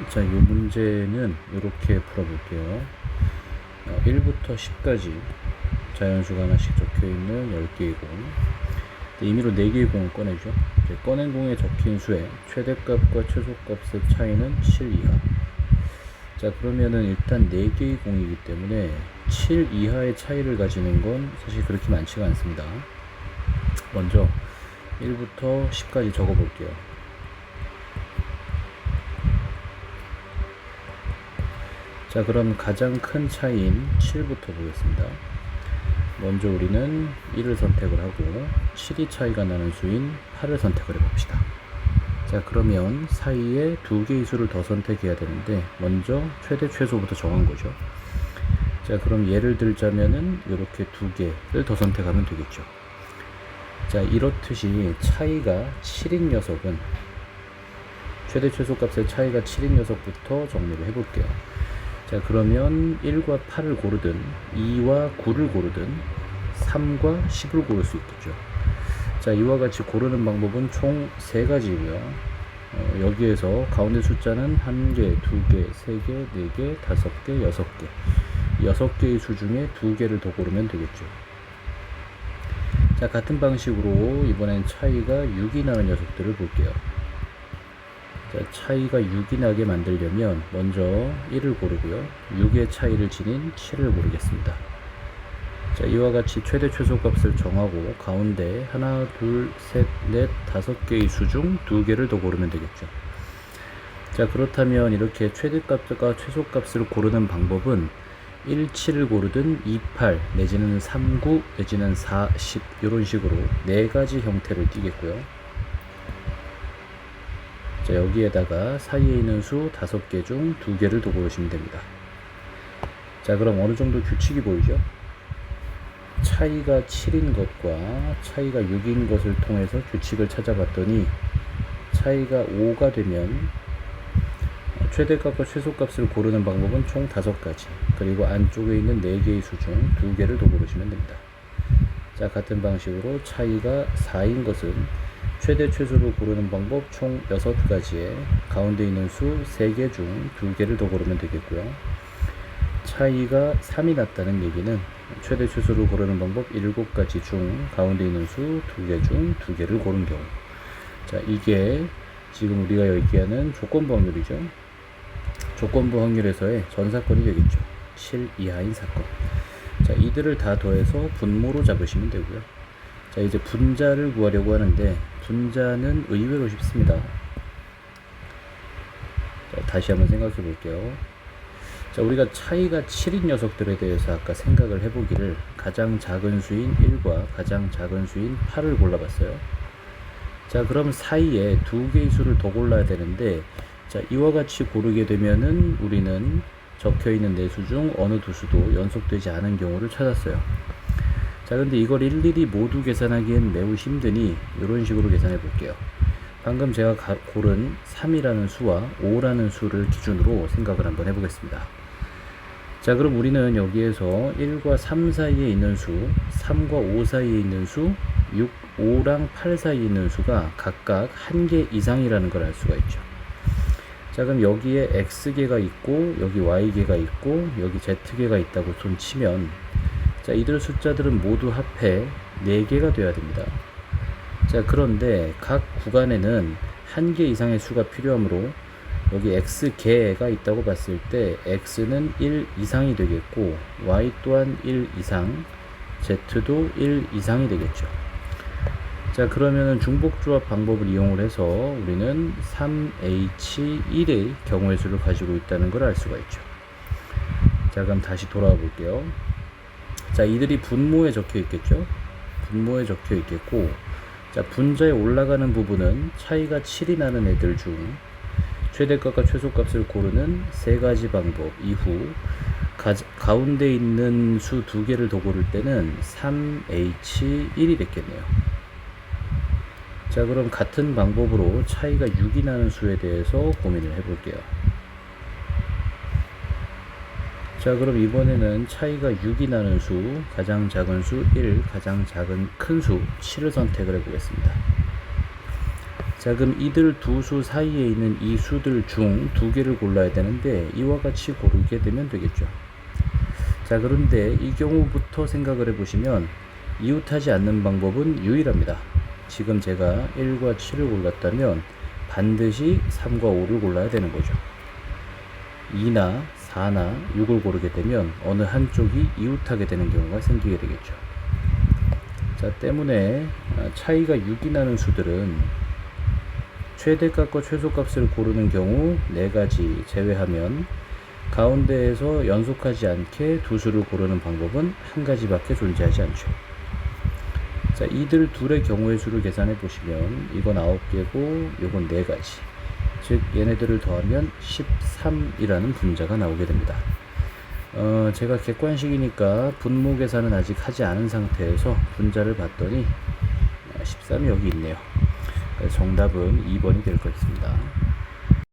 자, 이 문제는 이렇게 풀어볼게요. 1부터 10까지 자연수가 하나씩 적혀있는 10개의 공. 임의로 4개의 공을 꺼내죠. 꺼낸 공에 적힌 수의 최대값과 최소값의 차이는 7 이하. 자, 그러면은 일단 4개의 공이기 때문에 7 이하의 차이를 가지는 건 사실 그렇게 많지가 않습니다. 먼저 1부터 10까지 적어볼게요. 자, 그럼 가장 큰 차이인 7부터 보겠습니다. 먼저 우리는 1을 선택을 하고 7이 차이가 나는 수인 8을 선택을 해봅시다. 자, 그러면 사이에 2개의 수를 더 선택해야 되는데 먼저 최대 최소부터 정한 거죠. 자, 그럼 예를 들자면은 이렇게 2개를 더 선택하면 되겠죠. 자, 이렇듯이 차이가 7인 녀석은 최대 최소 값의 차이가 7인 녀석부터 정리를 해볼게요. 자, 그러면 1과 8을 고르든 2와 9를 고르든 3과 10을 고를 수 있겠죠. 자, 이와 같이 고르는 방법은 총 3가지고요. 여기에서 가운데 숫자는 1개, 2개, 3개, 4개, 5개, 6개 6개의 수 중에 2개를 더 고르면 되겠죠. 자, 같은 방식으로 이번엔 차이가 6이 나는 녀석들을 볼게요. 자, 차이가 6이 나게 만들려면 먼저 1을 고르고요. 6의 차이를 지닌 7을 고르겠습니다. 자, 이와 같이 최대 최소 값을 정하고 가운데 하나, 둘, 셋, 넷, 5개의 수 중 2개를 더 고르면 되겠죠. 자, 그렇다면 이렇게 최대값과 최소값을 고르는 방법은 1, 7을 고르든 2, 8 내지는 3, 9 내지는 4, 10 이런 식으로 4가지 형태를 띠겠고요. 자, 여기에다가 사이에 있는 수 5개 중 2개를 더 고르시면 됩니다. 자, 그럼 어느 정도 규칙이 보이죠? 차이가 7인 것과 차이가 6인 것을 통해서 규칙을 찾아봤더니 차이가 5가 되면 최대값과 최소값을 고르는 방법은 총 5가지, 그리고 안쪽에 있는 4개의 수 중 2개를 더 고르시면 됩니다. 자, 같은 방식으로 차이가 4인 것은 최대 최소를 고르는 방법 총 6가지에 가운데 있는 수 3개 중 2개를 더 고르면 되겠고요. 차이가 3이 났다는 얘기는 최대 최소를 고르는 방법 7가지 중 가운데 있는 수 2개 중 2개를 고른 경우. 자, 이게 지금 우리가 얘기하는 조건부 확률이죠. 조건부 확률에서의 전사건이 되겠죠. 7 이하인 사건. 자, 이들을 다 더해서 분모로 잡으시면 되고요. 자, 이제 분자를 구하려고 하는데 분자는 의외로 쉽습니다. 자, 다시 한번 생각해 볼게요. 자, 우리가 차이가 7인 녀석들에 대해서 아까 생각을 해보기를 가장 작은 수인 1과 가장 작은 수인 8을 골라봤어요. 자, 그럼 사이에 2개의 수를 더 골라야 되는데, 자, 이와 같이 고르게 되면은 우리는 적혀있는 4수 중 어느 2수도 연속되지 않은 경우를 찾았어요. 자, 근데 이걸 일일이 모두 계산하기엔 매우 힘드니 이런 식으로 계산해 볼게요. 방금 제가 고른 3이라는 수와 5라는 수를 기준으로 생각을 한번 해보겠습니다. 자, 그럼 우리는 여기에서 1과 3 사이에 있는 수, 3과 5 사이에 있는 수, 6, 5랑 8 사이에 있는 수가 각각 1개 이상이라는 걸 알 수가 있죠. 자, 그럼 여기에 X개가 있고 여기 Y개가 있고 여기 Z개가 있다고 손 치면, 자, 이들 숫자들은 모두 합해 4개가 되어야 됩니다. 자, 그런데 각 구간에는 1개 이상의 수가 필요하므로 여기 X개가 있다고 봤을 때 X는 1 이상이 되겠고 Y 또한 1 이상, Z도 1 이상이 되겠죠. 자, 그러면은 중복조합 방법을 이용을 해서 우리는 3H1의 경우의 수를 가지고 있다는 걸 알 수가 있죠. 자, 그럼 다시 돌아와 볼게요. 자, 이들이 분모에 적혀 있겠죠. 분모에 적혀 있겠고, 자, 분자에 올라가는 부분은 차이가 7이 나는 애들 중 최대값과 최소값을 고르는 3가지 방법 이후 가운데 있는 수 2개를 더 고를 때는 3H1이 됐겠네요. 자, 그럼 같은 방법으로 차이가 6이 나는 수에 대해서 고민을 해볼게요. 자, 그럼 이번에는 차이가 6이 나는 수, 가장 작은 수 1, 가장 작은 큰 수 7을 선택을 해보겠습니다. 자, 그럼 이들 두 수 사이에 있는 이 수들 중 두 개를 골라야 되는데 이와 같이 고르게 되면 되겠죠. 자, 그런데 이 경우부터 생각을 해보시면 이웃하지 않는 방법은 유일합니다. 지금 제가 1과 7을 골랐다면 반드시 3과 5를 골라야 되는 거죠. 2나 4나 6을 고르게 되면 어느 한쪽이 이웃하게 되는 경우가 생기게 되겠죠. 자, 때문에 차이가 6이 나는 수들은 최대값과 최소값을 고르는 경우 4가지 제외하면 가운데에서 연속하지 않게 두 수를 고르는 방법은 한 가지밖에 존재하지 않죠. 자, 이들 둘의 경우의 수를 계산해 보시면 이건 9개고 이건 4가지, 즉 얘네들을 더하면 13이라는 분자가 나오게 됩니다. 제가 객관식이니까 분모 계산은 아직 하지 않은 상태에서 분자를 봤더니 13이 여기 있네요. 정답은 2번이 될 것 같습니다.